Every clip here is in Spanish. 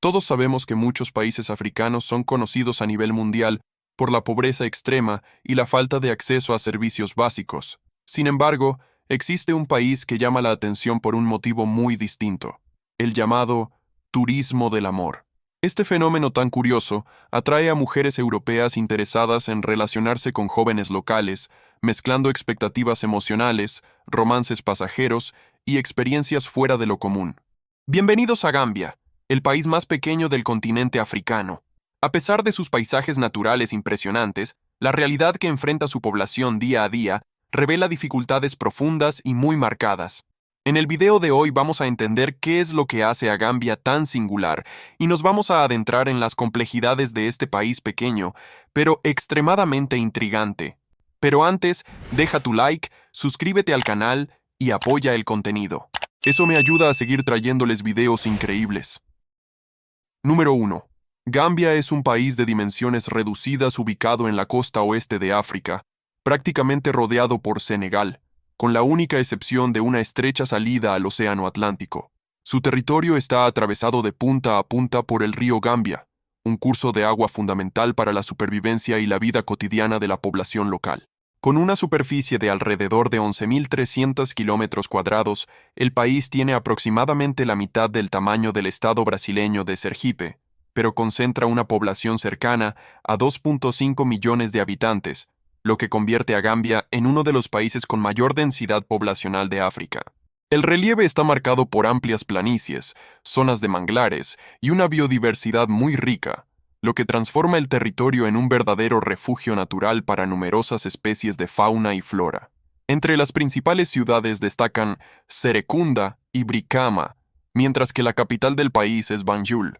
Todos sabemos que muchos países africanos son conocidos a nivel mundial por la pobreza extrema y la falta de acceso a servicios básicos. Sin embargo, existe un país que llama la atención por un motivo muy distinto, el llamado turismo del amor. Este fenómeno tan curioso atrae a mujeres europeas interesadas en relacionarse con jóvenes locales, mezclando expectativas emocionales, romances pasajeros y experiencias fuera de lo común. Bienvenidos a Gambia, el país más pequeño del continente africano. A pesar de sus paisajes naturales impresionantes, la realidad que enfrenta su población día a día revela dificultades profundas y muy marcadas. En el video de hoy vamos a entender qué es lo que hace a Gambia tan singular y nos vamos a adentrar en las complejidades de este país pequeño, pero extremadamente intrigante. Pero antes, deja tu like, suscríbete al canal y apoya el contenido. Eso me ayuda a seguir trayéndoles videos increíbles. Número 1. Gambia es un país de dimensiones reducidas ubicado en la costa oeste de África, prácticamente rodeado por Senegal, con la única excepción de una estrecha salida al Océano Atlántico. Su territorio está atravesado de punta a punta por el río Gambia, un curso de agua fundamental para la supervivencia y la vida cotidiana de la población local. Con una superficie de alrededor de 11.300 kilómetros cuadrados, el país tiene aproximadamente la mitad del tamaño del estado brasileño de Sergipe, pero concentra una población cercana a 2.5 millones de habitantes, lo que convierte a Gambia en uno de los países con mayor densidad poblacional de África. El relieve está marcado por amplias planicies, zonas de manglares y una biodiversidad muy rica, lo que transforma el territorio en un verdadero refugio natural para numerosas especies de fauna y flora. Entre las principales ciudades destacan Serekunda y Brikama, mientras que la capital del país es Banjul.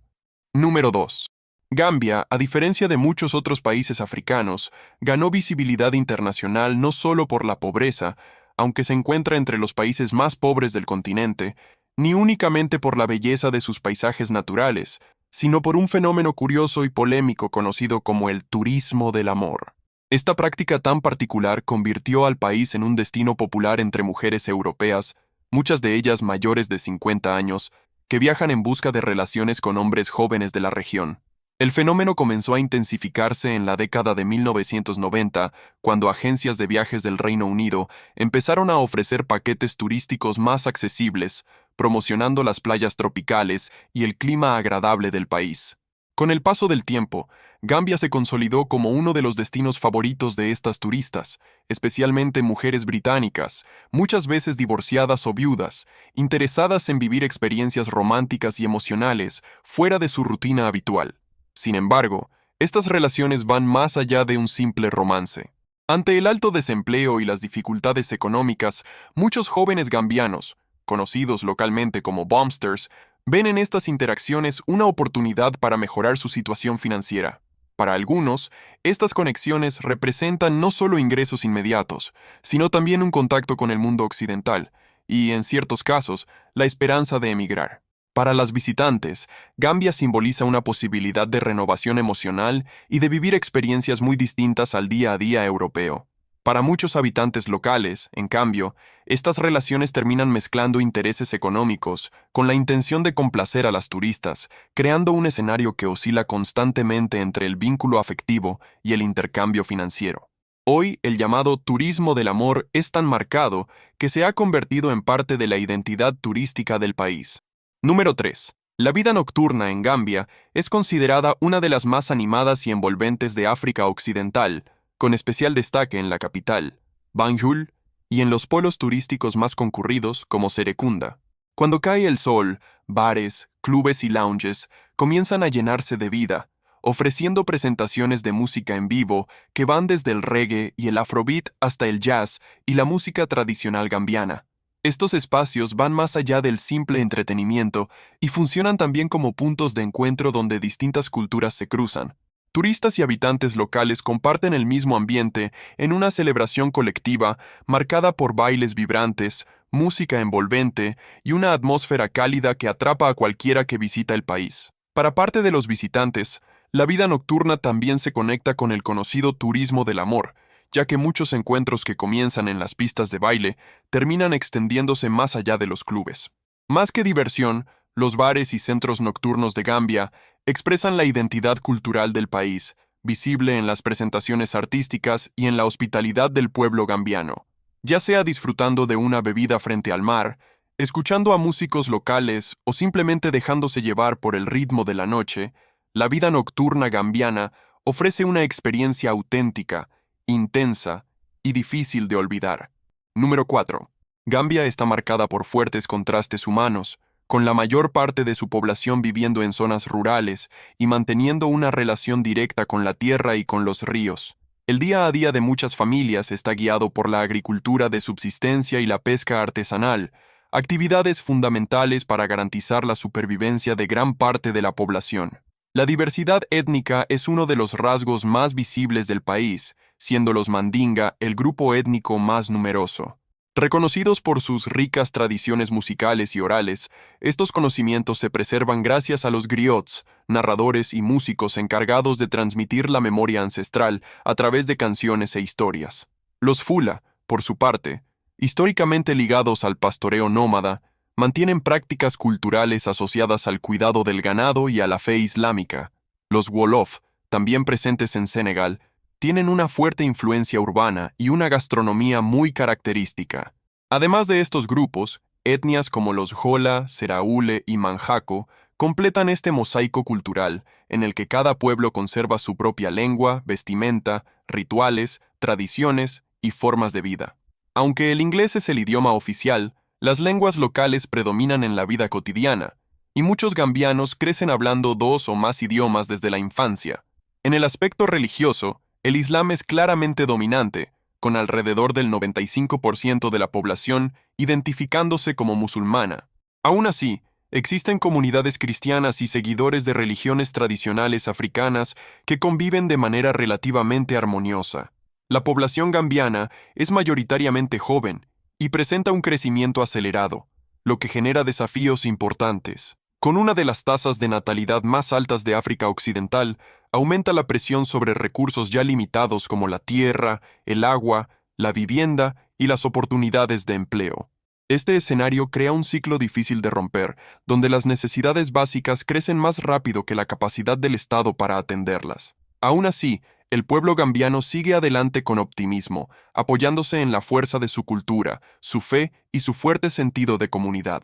Número 2. Gambia, a diferencia de muchos otros países africanos, ganó visibilidad internacional no solo por la pobreza, aunque se encuentra entre los países más pobres del continente, ni únicamente por la belleza de sus paisajes naturales, sino por un fenómeno curioso y polémico conocido como el turismo del amor. Esta práctica tan particular convirtió al país en un destino popular entre mujeres europeas, muchas de ellas mayores de 50 años, que viajan en busca de relaciones con hombres jóvenes de la región. El fenómeno comenzó a intensificarse en la década de 1990, cuando agencias de viajes del Reino Unido empezaron a ofrecer paquetes turísticos más accesibles, promocionando las playas tropicales y el clima agradable del país. Con el paso del tiempo, Gambia se consolidó como uno de los destinos favoritos de estas turistas, especialmente mujeres británicas, muchas veces divorciadas o viudas, interesadas en vivir experiencias románticas y emocionales fuera de su rutina habitual. Sin embargo, estas relaciones van más allá de un simple romance. Ante el alto desempleo y las dificultades económicas, muchos jóvenes gambianos, conocidos localmente como bumpsters, ven en estas interacciones una oportunidad para mejorar su situación financiera. Para algunos, estas conexiones representan no solo ingresos inmediatos, sino también un contacto con el mundo occidental y, en ciertos casos, la esperanza de emigrar. Para las visitantes, Gambia simboliza una posibilidad de renovación emocional y de vivir experiencias muy distintas al día a día europeo. Para muchos habitantes locales, en cambio, estas relaciones terminan mezclando intereses económicos con la intención de complacer a las turistas, creando un escenario que oscila constantemente entre el vínculo afectivo y el intercambio financiero. Hoy, el llamado turismo del amor es tan marcado que se ha convertido en parte de la identidad turística del país. Número 3. La vida nocturna en Gambia es considerada una de las más animadas y envolventes de África Occidental, con especial destaque en la capital, Banjul, y en los polos turísticos más concurridos como Serekunda. Cuando cae el sol, bares, clubes y lounges comienzan a llenarse de vida, ofreciendo presentaciones de música en vivo que van desde el reggae y el afrobeat hasta el jazz y la música tradicional gambiana. Estos espacios van más allá del simple entretenimiento y funcionan también como puntos de encuentro donde distintas culturas se cruzan. Turistas y habitantes locales comparten el mismo ambiente en una celebración colectiva marcada por bailes vibrantes, música envolvente y una atmósfera cálida que atrapa a cualquiera que visita el país. Para parte de los visitantes, la vida nocturna también se conecta con el conocido turismo del amor, ya que muchos encuentros que comienzan en las pistas de baile terminan extendiéndose más allá de los clubes. Más que diversión, Los bares y centros nocturnos de Gambia expresan la identidad cultural del país, visible en las presentaciones artísticas y en la hospitalidad del pueblo gambiano. Ya sea disfrutando de una bebida frente al mar, escuchando a músicos locales o simplemente dejándose llevar por el ritmo de la noche, la vida nocturna gambiana ofrece una experiencia auténtica, intensa y difícil de olvidar. Número 4. Gambia está marcada por fuertes contrastes humanos, con la mayor parte de su población viviendo en zonas rurales y manteniendo una relación directa con la tierra y con los ríos. El día a día de muchas familias está guiado por la agricultura de subsistencia y la pesca artesanal, actividades fundamentales para garantizar la supervivencia de gran parte de la población. La diversidad étnica es uno de los rasgos más visibles del país, siendo los mandinga el grupo étnico más numeroso. Reconocidos por sus ricas tradiciones musicales y orales, estos conocimientos se preservan gracias a los griots, narradores y músicos encargados de transmitir la memoria ancestral a través de canciones e historias. Los fula, por su parte, históricamente ligados al pastoreo nómada, mantienen prácticas culturales asociadas al cuidado del ganado y a la fe islámica. Los wolof, también presentes en Senegal, tienen una fuerte influencia urbana y una gastronomía muy característica. Además de estos grupos, etnias como los Jola, Seraule y Manjaco completan este mosaico cultural en el que cada pueblo conserva su propia lengua, vestimenta, rituales, tradiciones y formas de vida. Aunque el inglés es el idioma oficial, las lenguas locales predominan en la vida cotidiana, y muchos gambianos crecen hablando 2 o más idiomas desde la infancia. En el aspecto religioso, el Islam es claramente dominante, con alrededor del 95% de la población identificándose como musulmana. Aún así, existen comunidades cristianas y seguidores de religiones tradicionales africanas que conviven de manera relativamente armoniosa. La población gambiana es mayoritariamente joven y presenta un crecimiento acelerado, lo que genera desafíos importantes. Con una de las tasas de natalidad más altas de África Occidental, aumenta la presión sobre recursos ya limitados como la tierra, el agua, la vivienda y las oportunidades de empleo. Este escenario crea un ciclo difícil de romper, donde las necesidades básicas crecen más rápido que la capacidad del Estado para atenderlas. Aún así, el pueblo gambiano sigue adelante con optimismo, apoyándose en la fuerza de su cultura, su fe y su fuerte sentido de comunidad.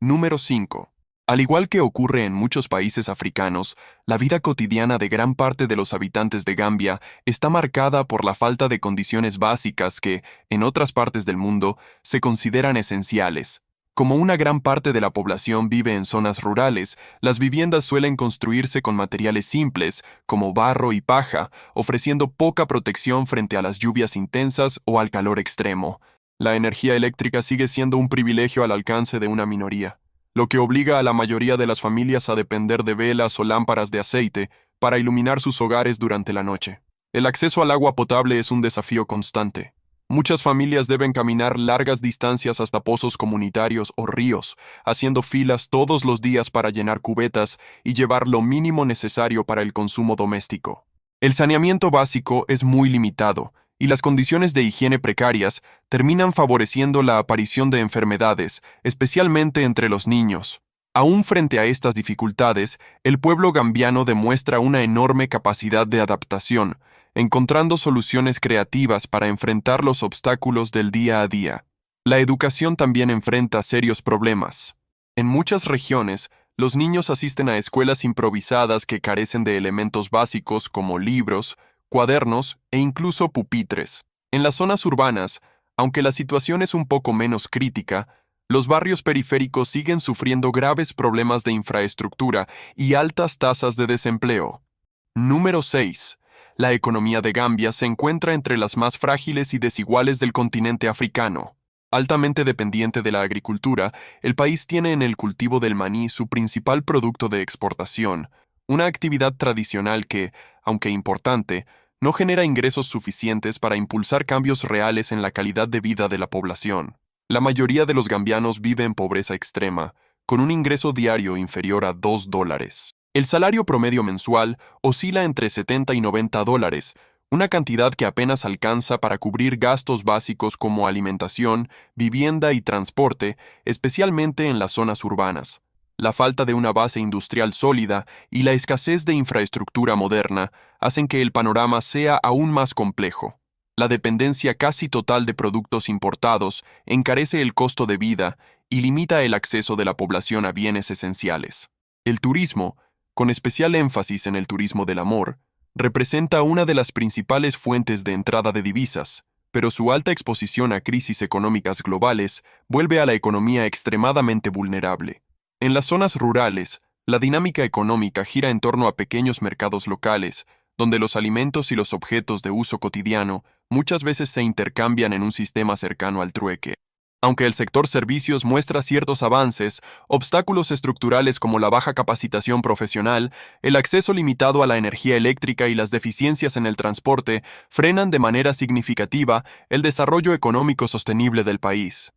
Número 5. Al igual que ocurre en muchos países africanos, la vida cotidiana de gran parte de los habitantes de Gambia está marcada por la falta de condiciones básicas que, en otras partes del mundo, se consideran esenciales. Como una gran parte de la población vive en zonas rurales, las viviendas suelen construirse con materiales simples, como barro y paja, ofreciendo poca protección frente a las lluvias intensas o al calor extremo. La energía eléctrica sigue siendo un privilegio al alcance de una minoría, lo que obliga a la mayoría de las familias a depender de velas o lámparas de aceite para iluminar sus hogares durante la noche. El acceso al agua potable es un desafío constante. Muchas familias deben caminar largas distancias hasta pozos comunitarios o ríos, haciendo filas todos los días para llenar cubetas y llevar lo mínimo necesario para el consumo doméstico. El saneamiento básico es muy limitado, y las condiciones de higiene precarias terminan favoreciendo la aparición de enfermedades, especialmente entre los niños. Aún frente a estas dificultades, el pueblo gambiano demuestra una enorme capacidad de adaptación, encontrando soluciones creativas para enfrentar los obstáculos del día a día. La educación también enfrenta serios problemas. En muchas regiones, los niños asisten a escuelas improvisadas que carecen de elementos básicos como libros, cuadernos e incluso pupitres. En las zonas urbanas, aunque la situación es un poco menos crítica, los barrios periféricos siguen sufriendo graves problemas de infraestructura y altas tasas de desempleo. Número 6. La economía de Gambia se encuentra entre las más frágiles y desiguales del continente africano. Altamente dependiente de la agricultura, el país tiene en el cultivo del maní su principal producto de exportación, una actividad tradicional que, aunque importante, no genera ingresos suficientes para impulsar cambios reales en la calidad de vida de la población. La mayoría de los gambianos vive en pobreza extrema, con un ingreso diario inferior a $2. El salario promedio mensual oscila entre 70 y $90, una cantidad que apenas alcanza para cubrir gastos básicos como alimentación, vivienda y transporte, especialmente en las zonas urbanas. La falta de una base industrial sólida y la escasez de infraestructura moderna hacen que el panorama sea aún más complejo. La dependencia casi total de productos importados encarece el costo de vida y limita el acceso de la población a bienes esenciales. El turismo, con especial énfasis en el turismo del amor, representa una de las principales fuentes de entrada de divisas, pero su alta exposición a crisis económicas globales vuelve a la economía extremadamente vulnerable. En las zonas rurales, la dinámica económica gira en torno a pequeños mercados locales, donde los alimentos y los objetos de uso cotidiano muchas veces se intercambian en un sistema cercano al trueque. Aunque el sector servicios muestra ciertos avances, obstáculos estructurales como la baja capacitación profesional, el acceso limitado a la energía eléctrica y las deficiencias en el transporte frenan de manera significativa el desarrollo económico sostenible del país.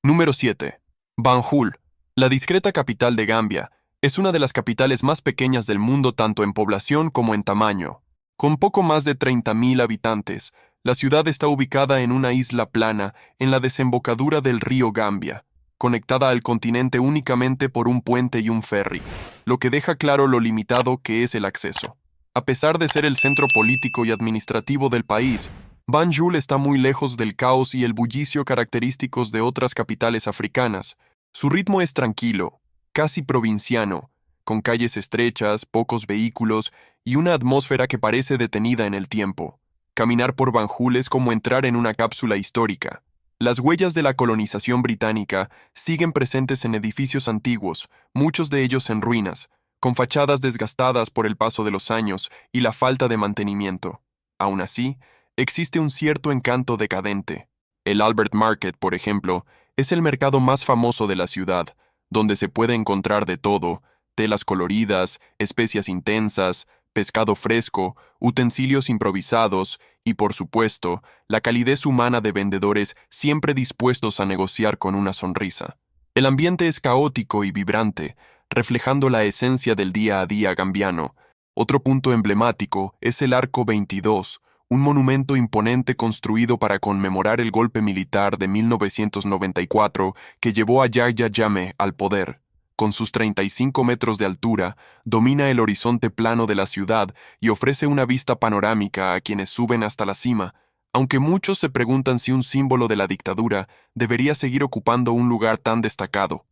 Número 7. Banjul, la discreta capital de Gambia, es una de las capitales más pequeñas del mundo tanto en población como en tamaño. Con poco más de 30.000 habitantes, la ciudad está ubicada en una isla plana en la desembocadura del río Gambia, conectada al continente únicamente por un puente y un ferry, lo que deja claro lo limitado que es el acceso. A pesar de ser el centro político y administrativo del país, Banjul está muy lejos del caos y el bullicio característicos de otras capitales africanas. Su ritmo es tranquilo, casi provinciano, con calles estrechas, pocos vehículos y una atmósfera que parece detenida en el tiempo. Caminar por Banjul es como entrar en una cápsula histórica. Las huellas de la colonización británica siguen presentes en edificios antiguos, muchos de ellos en ruinas, con fachadas desgastadas por el paso de los años y la falta de mantenimiento. Aún así, existe un cierto encanto decadente. El Albert Market, por ejemplo, es el mercado más famoso de la ciudad, donde se puede encontrar de todo: telas coloridas, especias intensas, pescado fresco, utensilios improvisados y, por supuesto, la calidez humana de vendedores siempre dispuestos a negociar con una sonrisa. El ambiente es caótico y vibrante, reflejando la esencia del día a día gambiano. Otro punto emblemático es el Arco 22, un monumento imponente construido para conmemorar el golpe militar de 1994 que llevó a Yahya Jammeh al poder. Con sus 35 metros de altura, domina el horizonte plano de la ciudad y ofrece una vista panorámica a quienes suben hasta la cima, aunque muchos se preguntan si un símbolo de la dictadura debería seguir ocupando un lugar tan destacado.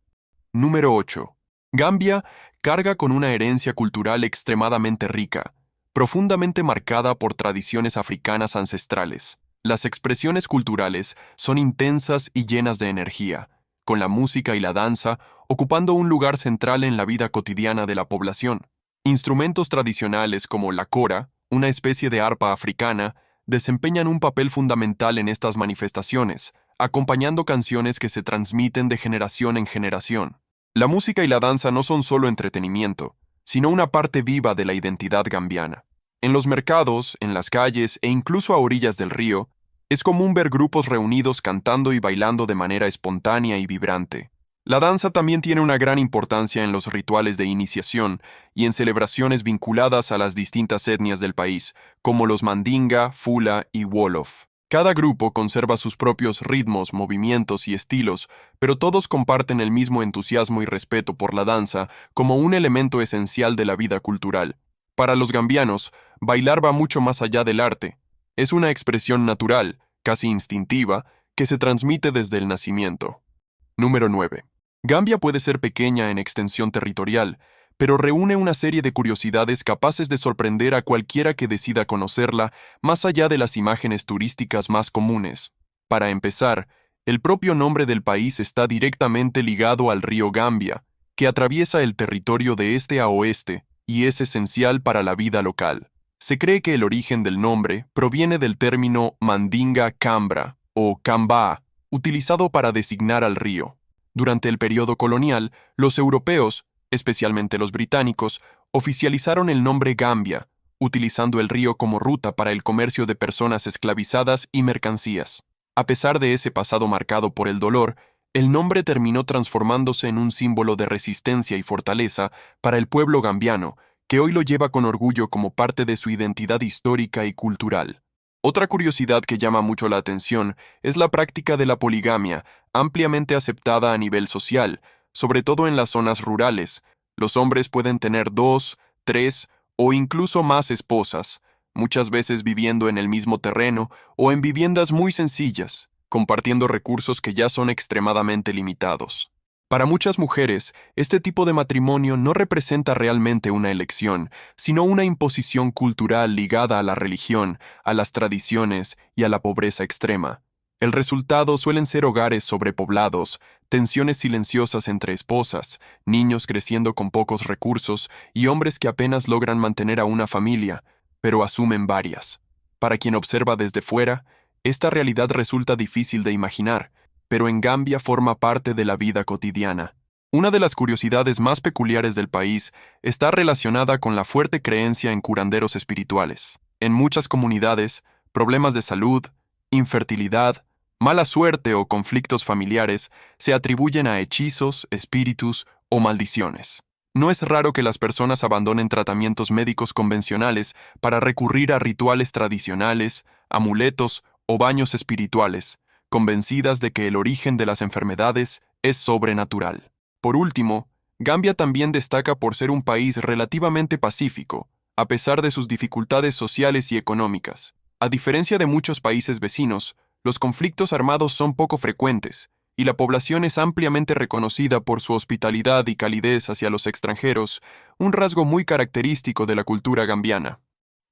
Número 8. Gambia carga con una herencia cultural extremadamente rica, profundamente marcada por tradiciones africanas ancestrales. Las expresiones culturales son intensas y llenas de energía, con la música y la danza ocupando un lugar central en la vida cotidiana de la población. Instrumentos tradicionales como la kora, una especie de arpa africana, desempeñan un papel fundamental en estas manifestaciones, acompañando canciones que se transmiten de generación en generación. La música y la danza no son solo entretenimiento, sino una parte viva de la identidad gambiana. En los mercados, en las calles e incluso a orillas del río, es común ver grupos reunidos cantando y bailando de manera espontánea y vibrante. La danza también tiene una gran importancia en los rituales de iniciación y en celebraciones vinculadas a las distintas etnias del país, como los Mandinga, Fula y Wolof. Cada grupo conserva sus propios ritmos, movimientos y estilos, pero todos comparten el mismo entusiasmo y respeto por la danza como un elemento esencial de la vida cultural. Para los gambianos, bailar va mucho más allá del arte. Es una expresión natural, casi instintiva, que se transmite desde el nacimiento. Número 9. Gambia puede ser pequeña en extensión territorial, pero reúne una serie de curiosidades capaces de sorprender a cualquiera que decida conocerla más allá de las imágenes turísticas más comunes. Para empezar, el propio nombre del país está directamente ligado al río Gambia, que atraviesa el territorio de este a oeste y es esencial para la vida local. Se cree que el origen del nombre proviene del término Mandinga Cambra o Cambaa, utilizado para designar al río. Durante el periodo colonial, los europeos, especialmente los británicos, oficializaron el nombre Gambia, utilizando el río como ruta para el comercio de personas esclavizadas y mercancías. A pesar de ese pasado marcado por el dolor, el nombre terminó transformándose en un símbolo de resistencia y fortaleza para el pueblo gambiano, que hoy lo lleva con orgullo como parte de su identidad histórica y cultural. Otra curiosidad que llama mucho la atención es la práctica de la poligamia, ampliamente aceptada a nivel social, sobre todo en las zonas rurales. Los hombres pueden tener 2, 3 o incluso más esposas, muchas veces viviendo en el mismo terreno o en viviendas muy sencillas, compartiendo recursos que ya son extremadamente limitados. Para muchas mujeres, este tipo de matrimonio no representa realmente una elección, sino una imposición cultural ligada a la religión, a las tradiciones y a la pobreza extrema. El resultado suelen ser hogares sobrepoblados, tensiones silenciosas entre esposas, niños creciendo con pocos recursos y hombres que apenas logran mantener a una familia, pero asumen varias. Para quien observa desde fuera, esta realidad resulta difícil de imaginar, pero en Gambia forma parte de la vida cotidiana. Una de las curiosidades más peculiares del país está relacionada con la fuerte creencia en curanderos espirituales. En muchas comunidades, problemas de salud, infertilidad, mala suerte o conflictos familiares se atribuyen a hechizos, espíritus o maldiciones. No es raro que las personas abandonen tratamientos médicos convencionales para recurrir a rituales tradicionales, amuletos o baños espirituales, convencidas de que el origen de las enfermedades es sobrenatural. Por último, Gambia también destaca por ser un país relativamente pacífico, a pesar de sus dificultades sociales y económicas. A diferencia de muchos países vecinos, los conflictos armados son poco frecuentes, y la población es ampliamente reconocida por su hospitalidad y calidez hacia los extranjeros, un rasgo muy característico de la cultura gambiana.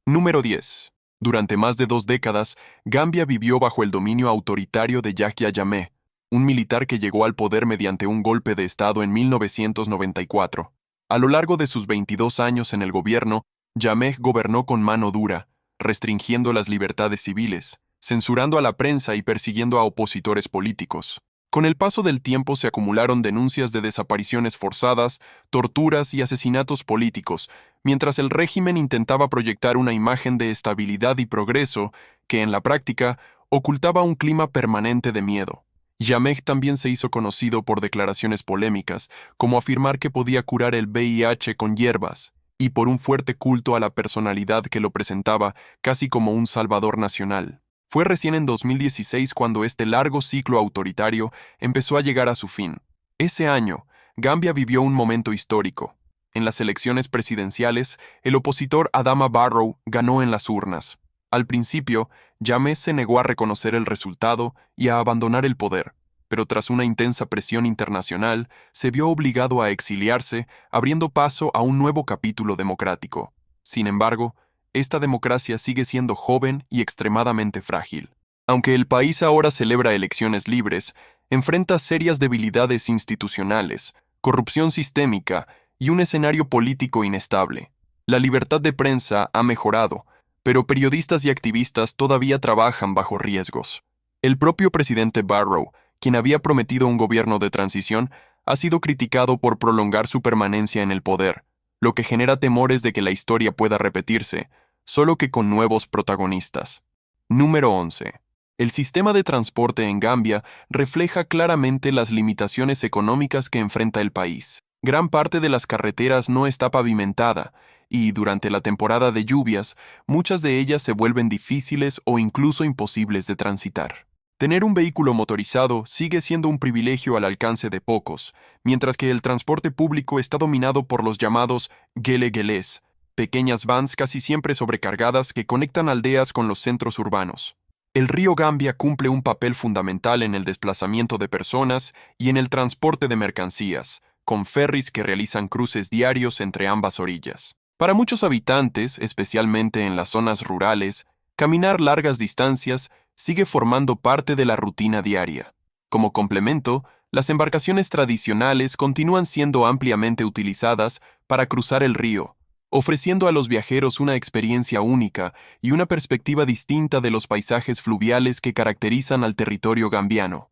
Número 10. Durante más de 2 décadas, Gambia vivió bajo el dominio autoritario de Yahya Jammeh, un militar que llegó al poder mediante un golpe de Estado en 1994. A lo largo de sus 22 años en el gobierno, Jammeh gobernó con mano dura, restringiendo las libertades civiles, censurando a la prensa y persiguiendo a opositores políticos. Con el paso del tiempo se acumularon denuncias de desapariciones forzadas, torturas y asesinatos políticos, mientras el régimen intentaba proyectar una imagen de estabilidad y progreso que, en la práctica, ocultaba un clima permanente de miedo. Jammeh también se hizo conocido por declaraciones polémicas, como afirmar que podía curar el VIH con hierbas, y por un fuerte culto a la personalidad que lo presentaba casi como un salvador nacional. Fue recién en 2016 cuando este largo ciclo autoritario empezó a llegar a su fin. Ese año, Gambia vivió un momento histórico. En las elecciones presidenciales, el opositor Adama Barrow ganó en las urnas. Al principio, Jammeh se negó a reconocer el resultado y a abandonar el poder, pero tras una intensa presión internacional, se vio obligado a exiliarse, abriendo paso a un nuevo capítulo democrático. Sin embargo, esta democracia sigue siendo joven y extremadamente frágil. Aunque el país ahora celebra elecciones libres, enfrenta serias debilidades institucionales, corrupción sistémica y un escenario político inestable. La libertad de prensa ha mejorado, pero periodistas y activistas todavía trabajan bajo riesgos. El propio presidente Barrow, quien había prometido un gobierno de transición, ha sido criticado por prolongar su permanencia en el poder, lo que genera temores de que la historia pueda repetirse, solo que con nuevos protagonistas. Número 11. El sistema de transporte en Gambia refleja claramente las limitaciones económicas que enfrenta el país. Gran parte de las carreteras no está pavimentada, y durante la temporada de lluvias, muchas de ellas se vuelven difíciles o incluso imposibles de transitar. Tener un vehículo motorizado sigue siendo un privilegio al alcance de pocos, mientras que el transporte público está dominado por los llamados gele-geles, pequeñas vans casi siempre sobrecargadas que conectan aldeas con los centros urbanos. El río Gambia cumple un papel fundamental en el desplazamiento de personas y en el transporte de mercancías, con ferries que realizan cruces diarios entre ambas orillas. Para muchos habitantes, especialmente en las zonas rurales, caminar largas distancias sigue formando parte de la rutina diaria. Como complemento, las embarcaciones tradicionales continúan siendo ampliamente utilizadas para cruzar el río, ofreciendo a los viajeros una experiencia única y una perspectiva distinta de los paisajes fluviales que caracterizan al territorio gambiano.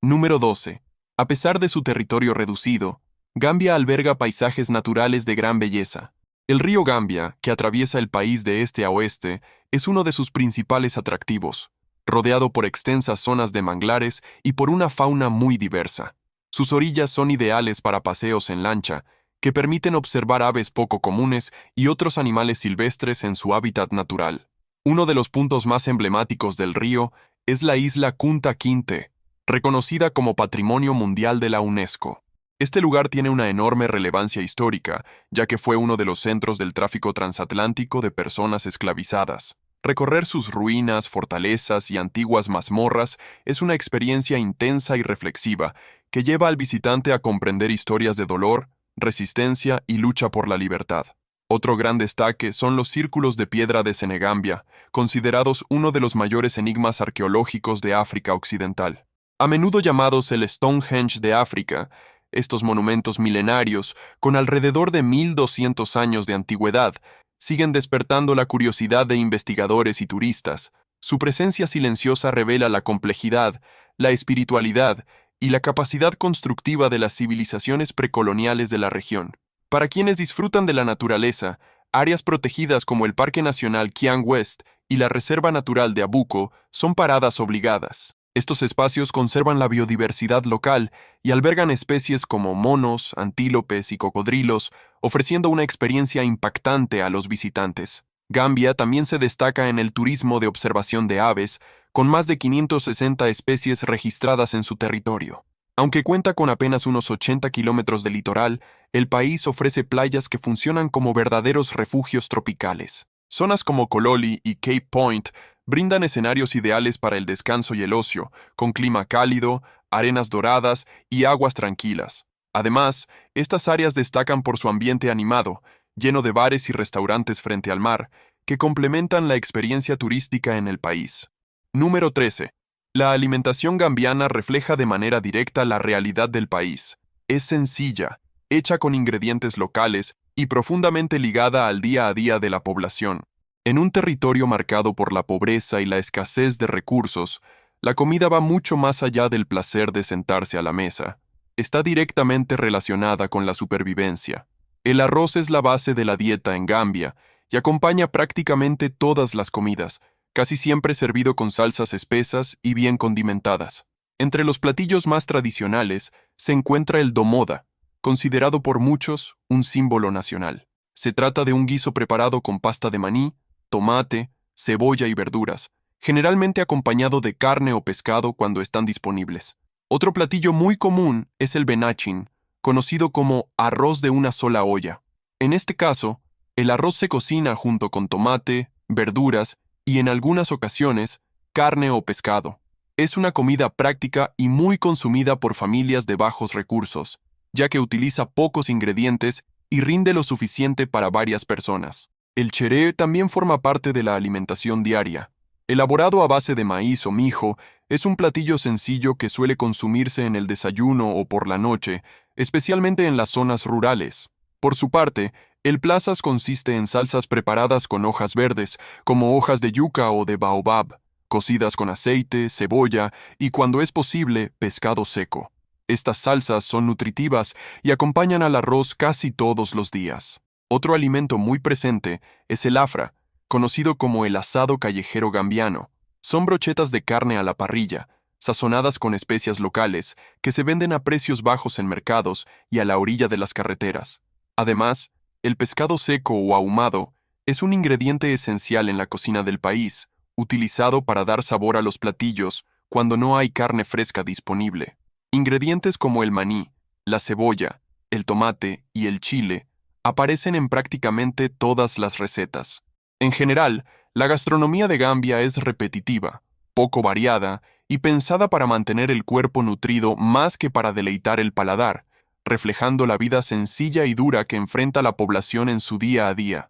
Número 12. A pesar de su territorio reducido, Gambia alberga paisajes naturales de gran belleza. El río Gambia, que atraviesa el país de este a oeste, es uno de sus principales atractivos, rodeado por extensas zonas de manglares y por una fauna muy diversa. Sus orillas son ideales para paseos en lancha, que permiten observar aves poco comunes y otros animales silvestres en su hábitat natural. Uno de los puntos más emblemáticos del río es la isla Kunta Kinte, reconocida como Patrimonio Mundial de la UNESCO. Este lugar tiene una enorme relevancia histórica, ya que fue uno de los centros del tráfico transatlántico de personas esclavizadas. Recorrer sus ruinas, fortalezas y antiguas mazmorras es una experiencia intensa y reflexiva que lleva al visitante a comprender historias de dolor, resistencia y lucha por la libertad. Otro gran destaque son los círculos de piedra de Senegambia, considerados uno de los mayores enigmas arqueológicos de África Occidental. A menudo llamados el Stonehenge de África, estos monumentos milenarios, con alrededor de 1200 años de antigüedad, siguen despertando la curiosidad de investigadores y turistas. Su presencia silenciosa revela la complejidad, la espiritualidad y la capacidad constructiva de las civilizaciones precoloniales de la región. Para quienes disfrutan de la naturaleza, áreas protegidas como el Parque Nacional Kiang West y la Reserva Natural de Abuko son paradas obligadas. Estos espacios conservan la biodiversidad local y albergan especies como monos, antílopes y cocodrilos, ofreciendo una experiencia impactante a los visitantes. Gambia también se destaca en el turismo de observación de aves, con más de 560 especies registradas en su territorio. Aunque cuenta con apenas unos 80 kilómetros de litoral, el país ofrece playas que funcionan como verdaderos refugios tropicales. Zonas como Kololi y Cape Point brindan escenarios ideales para el descanso y el ocio, con clima cálido, arenas doradas y aguas tranquilas. Además, estas áreas destacan por su ambiente animado, lleno de bares y restaurantes frente al mar, que complementan la experiencia turística en el país. Número 13. La alimentación gambiana refleja de manera directa la realidad del país. Es sencilla, hecha con ingredientes locales y profundamente ligada al día a día de la población. En un territorio marcado por la pobreza y la escasez de recursos, la comida va mucho más allá del placer de sentarse a la mesa. Está directamente relacionada con la supervivencia. El arroz es la base de la dieta en Gambia y acompaña prácticamente todas las comidas, casi siempre servido con salsas espesas y bien condimentadas. Entre los platillos más tradicionales se encuentra el domoda, considerado por muchos un símbolo nacional. Se trata de un guiso preparado con pasta de maní, tomate, cebolla y verduras, generalmente acompañado de carne o pescado cuando están disponibles. Otro platillo muy común es el benachin, conocido como arroz de una sola olla. En este caso, el arroz se cocina junto con tomate, verduras y en algunas ocasiones, carne o pescado. Es una comida práctica y muy consumida por familias de bajos recursos, ya que utiliza pocos ingredientes y rinde lo suficiente para varias personas. El cheré también forma parte de la alimentación diaria. Elaborado a base de maíz o mijo, es un platillo sencillo que suele consumirse en el desayuno o por la noche, especialmente en las zonas rurales. Por su parte, el plasas consiste en salsas preparadas con hojas verdes, como hojas de yuca o de baobab, cocidas con aceite, cebolla y, cuando es posible, pescado seco. Estas salsas son nutritivas y acompañan al arroz casi todos los días. Otro alimento muy presente es el afra, conocido como el asado callejero gambiano. Son brochetas de carne a la parrilla, sazonadas con especias locales, que se venden a precios bajos en mercados y a la orilla de las carreteras. Además, el pescado seco o ahumado es un ingrediente esencial en la cocina del país, utilizado para dar sabor a los platillos cuando no hay carne fresca disponible. Ingredientes como el maní, la cebolla, el tomate y el chile aparecen en prácticamente todas las recetas. En general, la gastronomía de Gambia es repetitiva, poco variada y pensada para mantener el cuerpo nutrido más que para deleitar el paladar, reflejando la vida sencilla y dura que enfrenta la población en su día a día.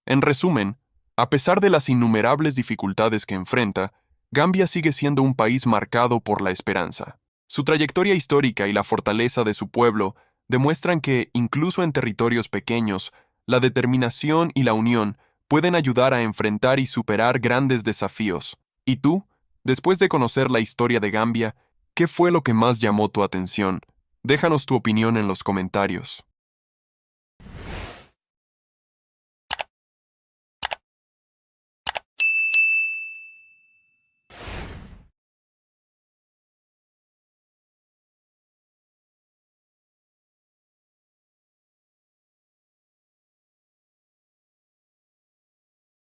En resumen, a pesar de las innumerables dificultades que enfrenta, Gambia sigue siendo un país marcado por la esperanza. Su trayectoria histórica y la fortaleza de su pueblo demuestran que, incluso en territorios pequeños, la determinación y la unión pueden ayudar a enfrentar y superar grandes desafíos. ¿Y tú? Después de conocer la historia de Gambia, ¿qué fue lo que más llamó tu atención? Déjanos tu opinión en los comentarios.